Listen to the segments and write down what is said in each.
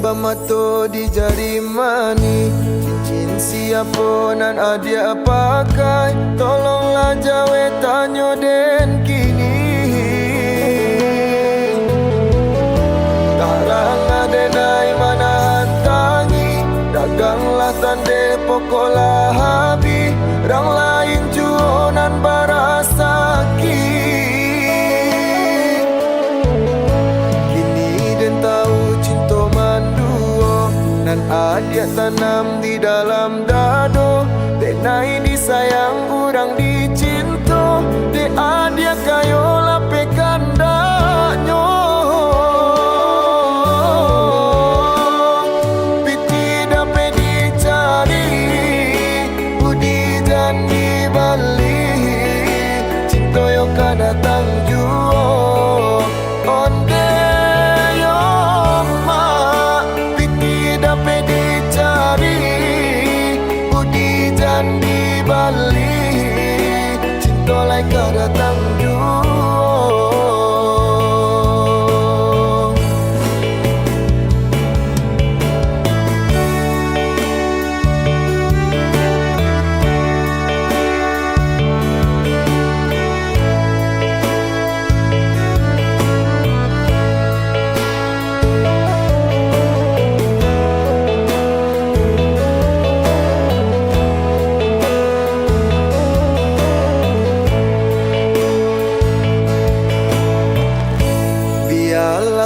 bamato di jari mani, cincin siapa nan adia pakai, tolonglah jawe tanyo den kini. Tarang adenai mana hantangi, daganglah tande pokolah habi, rang lain juonan barasaki. Nan adia tanam di dalam dado, denai disayang urang dicinto, de adia kayo lapekan danyo. Piti dape dicari, budi dan dibali, cinto yo kadatang juo onde. Di Bali, cinta lai kau datang jua.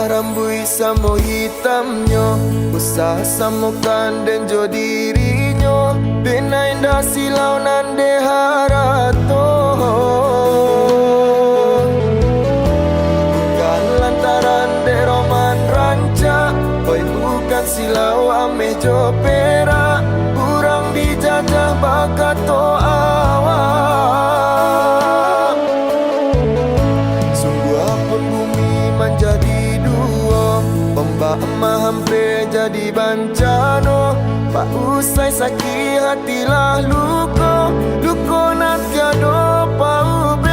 Rambui samo hitamnya, usah samukan dan jo dirinya, benain dah silau nan de harato. Bukan lantaran de roman ranca, oi bukan silau ame jo perak, kurang dijajah bakato awak. Sungguh apa bumi menjadi Mbak hampe jadi bancano, pak usai sakit hatilah luko, luko nak tiado pau be.